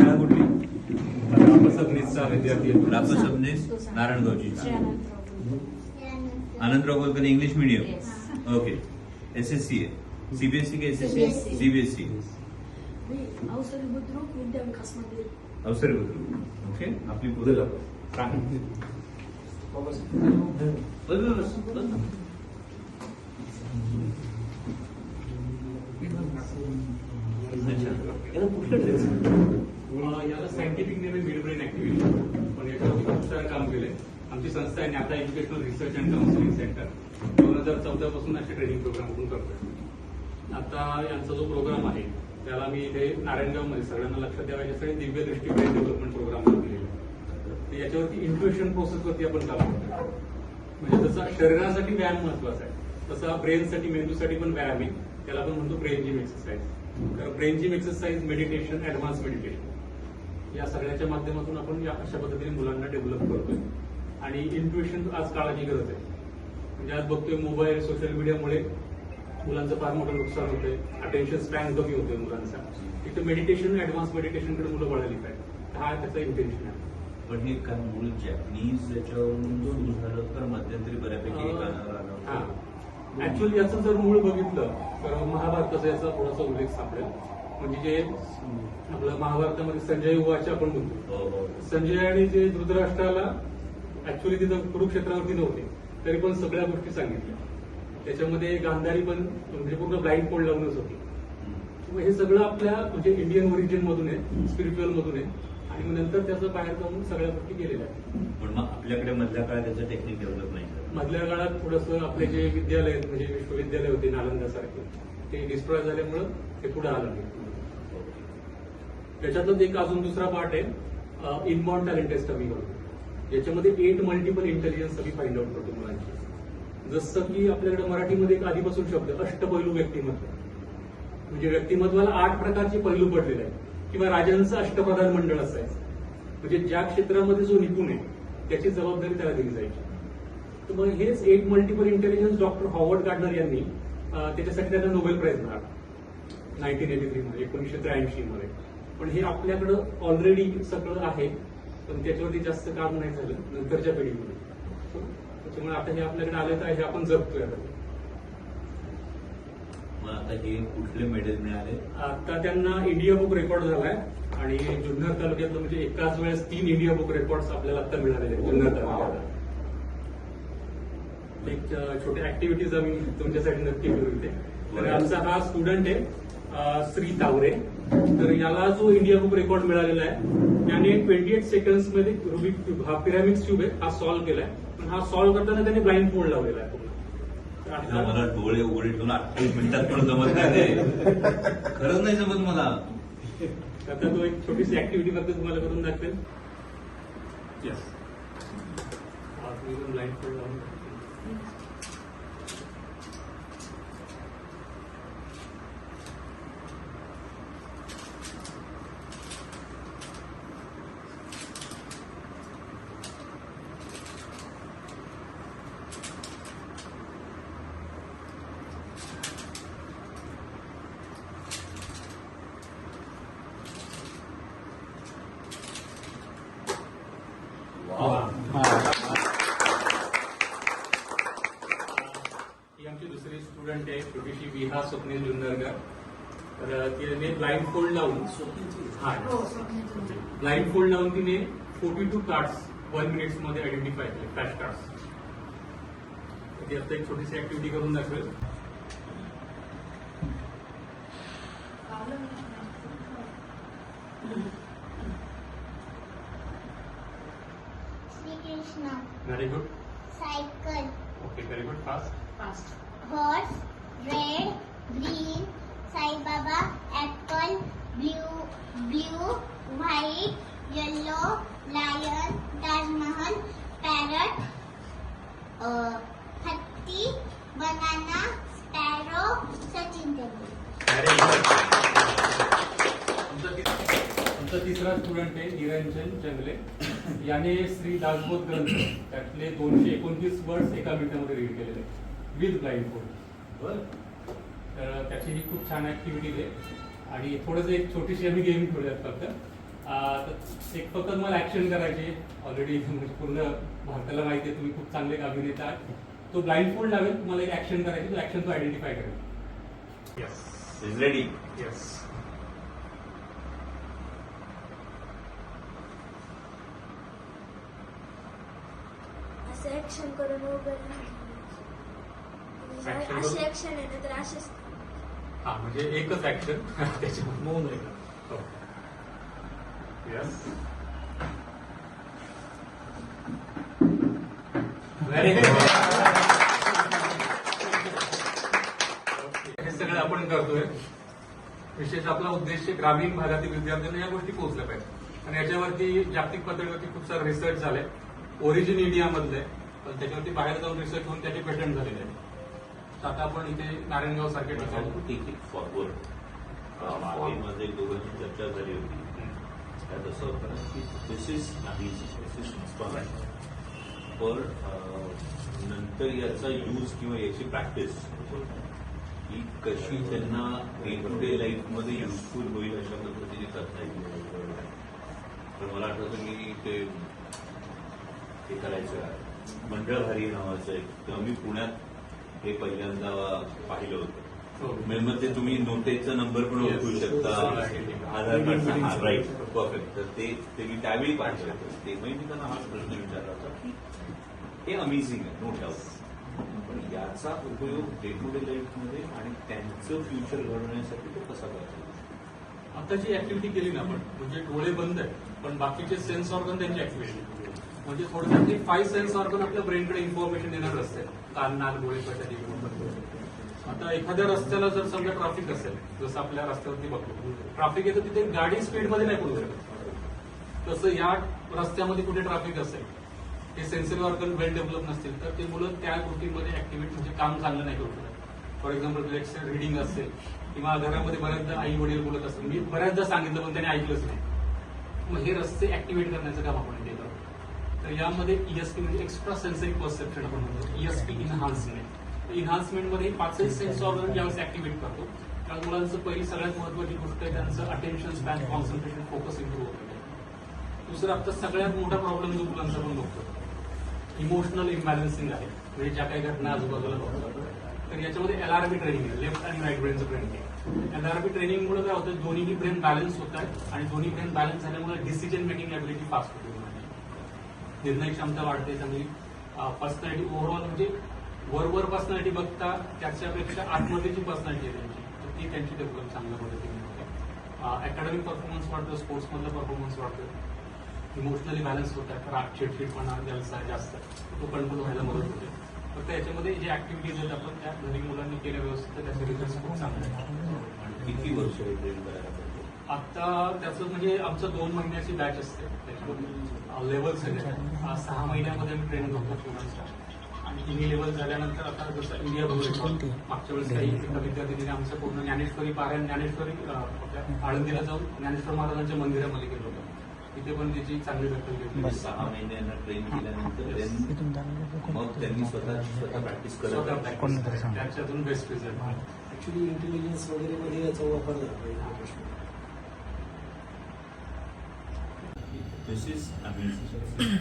शाळा कुठली? राप सबनीसचा विद्यार्थी आहे. राप सबनीस नारायणगावची. आनंदराव बोलकर इंग्लिश मीडियम. ओके. SSC आहे. CBSE का SSC? CBSE. अवसरी बुद्रुक विद्या विकास मंदिर. अवसरी बुद्रुक. ओके. आपली पुढे याला scientific name mid brain activity, पण याच्यावरती खूप सारं काम केलंय. आमची संस्था आहे नाता educational research and counselling centre. 2014 पासून असे ट्रेनिंग प्रोग्राम आपण करतोय. आता यांचा जो प्रोग्राम आहे त्याला मी इथे नारायणगावमध्ये सगळ्यांना लक्षात द्यावं याच्यासाठी दिव्य दृष्टी ब्रेन डेव्हलपमेंट प्रोग्राम केलेला आहे. याच्यावरती इंट्युएशन प्रोसेसवरती आपण काम करतो. म्हणजे जसा शरीरासाठी व्यायाम महत्वाचा आहे तसा ब्रेनसाठी मेंदूसाठी पण व्यायाम आहे. त्याला आपण म्हणतो ब्रेन जिम एक्सरसाइज. तर brain gym exercise, meditation, advance meditation या सगळ्याच्या माध्यमातून आपण या अशा पद्धतीने मुलांना डेव्हलप करतोय. आणि इंट्युएशन आज काळाची गरज आहे. म्हणजे आज बघतोय मोबाईल, सोशल मीडियामुळे मुलांचं फार मोठं नुकसान होतंय. अटेन्शन स्पॅन कमी होतोय मुलांचा. तिथे मेडिटेशन, ऍडव्हान्स मेडिटेशनकडे मुलं वळाली पाहिजे. हा त्याचा इंटेन्शन आहे. पण हे काय मूळ जॅपनीज याच्यावरून सुरू झालं तर मध्यंतरी बऱ्यापैकी कानावर आलं. ऍक्च्युअली याचं जर मूळ बघितलं तर महाभारताचा याचा थोडासा उल्लेख सापडेल. म्हणजे जे आपलं महाभारतामध्ये संजय उवाच आपण म्हणतो. संजय आणि जे धृतराष्ट्राला ऍक्च्युअली तिथं कुरुक्षेत्रावरती नव्हते तरी पण सगळ्या गोष्टी सांगितल्या. त्याच्यामध्ये गांधारी पण म्हणजे पूर्ण ब्लाइंड फोल्ड लावूनच होती. हे सगळं आपल्या म्हणजे इंडियन ओरिजिन मधून आहे, स्पिरिच्युअल मधून आहे. आणि मग नंतर त्याचं बाहेर जाऊन सगळ्या गोष्टी केलेल्या आहेत. पण मग आपल्याकडे मधल्या काळात त्याचं टेक्निक डेव्हलप नाही झालं. मधल्या काळात थोडंसं आपले जे विद्यालय आहेत म्हणजे विश्वविद्यालय होते नालंदासारखे ते डिस्ट्रॉय झाल्यामुळं ते पुढे आलं नाही. त्याच्यातलं एक अजून दुसरा पार्ट आहे इनबॉर्न टॅलेंट टेस्ट आम्ही करतो. याच्यामध्ये 8 मल्टिपल इंटेलिजन्स आम्ही फाइंड आउट करतो मुलांची. जसं की आपल्याकडे मराठीमध्ये एक आधीपासून शब्द अष्टपैलू व्यक्तिमत्व. म्हणजे व्यक्तिमत्वाला 8 प्रकारचे पैलू पडलेले आहेत. किंवा राजांचं अष्टप्रधान मंडळ असायचं. म्हणजे ज्या क्षेत्रामध्ये जो निपुण आहे त्याची जबाबदारी त्याला दिली जायची. तर मग हेच 8 multiple intelligence doctor Howard Gardner यांनी त्याच्यासाठी त्यांना नोबेल प्राइज मिळाला 1983 मध्ये, 1983 मध्ये. पण हे आपल्याकडं ऑलरेडी सगळं आहे पण त्याच्यावरती जास्त काम नाही झालं नंतरच्या पिढीमध्ये. त्याच्यामुळे आता हे आपल्याकडे आलं तर हे आपण जगतोय. आता हे कुठले मेडल मिळाले? आता त्यांना इंडिया बुक रेकॉर्ड झालाय आणि जुन्नर तालुक्यातलं म्हणजे एकाच वेळेस 3 इंडिया बुक रेकॉर्ड्स आपल्याला आता मिळालेले आहेत जुन्नर तालुक्यात. एक छोट्या ऍक्टिव्हिटीज आम्ही तुमच्यासाठी नक्की करू इथे. तर आमचा हा स्टुडंट आहे श्री तावरे. तर याला जो इंडिया बुक रेकॉर्ड मिळालेला आहे त्याने 28 सेकंड्स मध्ये रुबिक क्यूब, हा पिरामिड क्यूब आहे, हा सॉल्व्ह केलाय. पण हा सॉल्व्ह करताना त्याने ब्लाइंड फोल्ड लावलेला आहे. मला डोळे उघडे ठेवून 28 मिनिटात पण जमत नाही ते. खरंच नाही जमत मला. आता तो एक छोटीशी ऍक्टिव्हिटी फक्त तुम्हाला करून दाखवेल. येस, ब्लाइंड फोल्ड लावून ही आमची दुसरी स्टुडंट आहे छोटीशी विहा स्वप्नील जुन्नरकर. तर तिने ब्लाइंड फोल्ड लावून तिने 42 कार्ड्स 1 मिनिट्स मध्ये आयडेंटिफाय केले, फ्लॅश कार्ड्स. ती आता एक छोटीशी ऍक्टिव्हिटी करून दाखवेल. Krishna. Very good. Cycle. Okay, very good. Fast. Horse. Red. Green. Sai Baba. Apple. Blue. White. Yellow. Lion. Taj Mahal. Parrot. Hathi. Banana. Sparrow. Sachin Tendulkar. आमचा तिसरा स्टुडंट आहे निरंजन जंगले. याने श्री दासबोध ग्रंथ त्यातले 229 वर्ड्स एका मिनिटामध्ये रीड केलेले विथ ब्लाइंड फोल्ड. तर त्याची ही खूप छान ऍक्टिव्हिटी आहे. आणि थोडंसं एक छोटीशी आम्ही गेम खेळूयात फक्त. एक फक्त मला ऍक्शन करायची ऑलरेडी पूर्ण भारताला माहिती आहे तुम्ही खूप चांगले एक अभिनेता आहात. तो ब्लाइंड फोल्ड लावेल, तुम्हाला एक ऍक्शन करायची, तो ऍक्शन तो आयडेंटिफाय करेल. Yes is ready. येस. असं ऍक्शन करून वगैरे Action असे करून? ऍक्शन आहे ना तर असेच हा म्हणजे एकच ऍक्शन त्याच्यामध्ये मौन आहे का? येस. Very good. हे सगळं आपण करतोय. विशेष आपला उद्देश ग्रामीण भागातील विद्यार्थ्यांना या गोष्टी पोहोचल्या पाहिजे आणि याच्यावरती जागतिक पातळीवरती खूप सारा रिसर्च झालाय. ओरिजिन इंडियामधले, पण त्याच्यावरती बाहेर जाऊन रिसर्च होऊन त्याचे पेटंट झालेले आहे. तर आता आपण इथे नारायणगाव सारख्या ठिकाणी टेक इट फॉरवर्ड. मध्ये दोघांची चर्चा झाली होती. त्यात असं होतं ना की दिस इज इन्स्टॉलमेंट, पण नंतर याचा यूज किंवा याची प्रॅक्टिस ही कशी त्यांना डे टू डे लाईफमध्ये युजफुल होईल अशा पद्धतीने करता येईल. तर मला आठवतं की ते करायचं मंडळ भारी नावाचं एक, तेव्हा मी पुण्यात हे पहिल्यांदा पाहिलं होतं. मग ते तुम्ही नोटेचा नंबर पण ओळखू शकता, आधार कार्डचा. हा राईट, परफेक्ट. तर ते मी त्यावेळी पाहिलं होतं. तेव्हाही मी त्यांना हाच प्रश्न विचारला होता की हे अमेझिंग आहे, नो डाऊट, पण याचा उपयोग डे टू डे लाईफमध्ये आणि त्यांचं फ्युचर घडवण्यासाठी तो कसा करायचा. आता जी ऍक्टिव्हिटी केली ना आपण, म्हणजे डोळे बंद आहेत पण बाकीचे सेन्स ऑर्गन त्यांची ऍक्टिव्हिटी, म्हणजे थोडक्यात ते 5 सेन्स ऑर्गन आपल्या ब्रेनकडे इन्फॉर्मेशन देणार असते. कान, नाक, डोळे कशासाठी. आता एखाद्या रस्त्याला जर समजा ट्रॅफिक असेल, जसं आपल्या रस्त्यावरती बघतो ट्रॅफिक येतं, तिथे गाडी स्पीडमध्ये नाही पोहोचू शकत. तसं या रस्त्यामध्ये कुठे ट्रॅफिक असेल, हे सेन्सरी ऑर्गन वेल डेव्हलप नसतील तर ते मुलं त्या गोष्टींमध्ये ऍक्टिव्हिटी म्हणजे काम चांगलं नाही करू शकत. फॉर एक्झाम्पल रिडिंग असेल किंवा घरामध्ये बऱ्याचदा आई वडील बोलत असतात, मी बऱ्याचदा सांगितलं पण त्याने ऐकलंच नाही. मग हे रस्ते ऍक्टिव्हेट करण्याचं काम आपण केलं. तर यामध्ये ईएसपी म्हणजे एक्स्ट्रा सेन्सरी परसेप्शन आपण म्हणतो, ईएसपी इन्हान्समेंट. इन्हान्समेंटमध्ये 5 सेन्स ऑर्गन ज्यावेळेस ऍक्टिव्हेट करतो त्या मुलांचं पहिली सगळ्यात महत्वाची गोष्ट आहे त्यांचं attention span, concentration, focus improve होतं. दुसरं आता सगळ्यात मोठा प्रॉब्लेम जो मुलांचा पण बघतो इमोशनल इम्बॅलन्सिंग आहे, म्हणजे ज्या काही घटना आजूबाजूला बघतो. तर याच्यामध्ये एलआरबी ट्रेनिंग आहे, लेफ्ट आणि राईट ब्रेनचं ट्रेनिंग आहे. एलआरबी ट्रेनिंगमुळे काय होतं, दोन्ही ब्रेन बॅलन्स होत आहे आणि दोन्ही ब्रेन बॅलन्स झाल्यामुळे डिसिजन मेकिंग ऍबिलिटी फास्ट होते, निर्णय क्षमता वाढते, चांगली पर्सनॅलिटी ओव्हरऑल म्हणजे वर पर्सनॅलिटी बघता त्याच्यापेक्षा आतमध्येची पर्सनॅलिटी आहे त्यांची, तर ती त्यांची डेव्हलप चांगल्या पद्धतीने होते. अकॅडमिक परफॉर्मन्स वाढतं, स्पोर्ट्समधलं परफॉर्मन्स वाढतं, इमोशनली बॅलन्स होतात, राग, चिडचिडपणा ज्यांचा जास्त तो कंट्रोल व्हायला मदत होते. फक्त याच्यामध्ये जे ऍक्टिव्हिटीज आहेत आपण त्या घरी मुलांनी केल्या व्यवस्थित तर त्याचे रिझल्ट खूप चांगले आहेत. किती वर्ष ट्रेन करायला पाहिजे. आता त्याचं म्हणजे आमचं 2 महिन्याची बॅच असते, त्याच्यामध्ये लेवल्स आहेत. 6 महिन्यामध्ये आम्ही ट्रेन करतो स्टुडंट्सला आणि तिन्ही लेवल झाल्यानंतर आता जसं इंडिया बघू मागच्या वेळेस काही एका विद्यार्थ्यांनी आमचं पूर्ण ज्ञानेश्वरी पारायण, ज्ञानेश्वरी आळंदीला जाऊन ज्ञानेश्वर महाराजांच्या मंदिरामध्ये गेलो होतो. तिथे पण त्याची चांगली दखल घेतली. 6 महिन्यांना ट्रेन केल्यानंतर मग त्यांनी स्वतः प्रॅक्टिस करत त्याच्यातून बेस्ट रिझल्ट. ऍक्च्युली इंटेलिजन्स वगैरे मध्ये याचा वापर झाला पाहिजे. दिस इज अमेझिंग.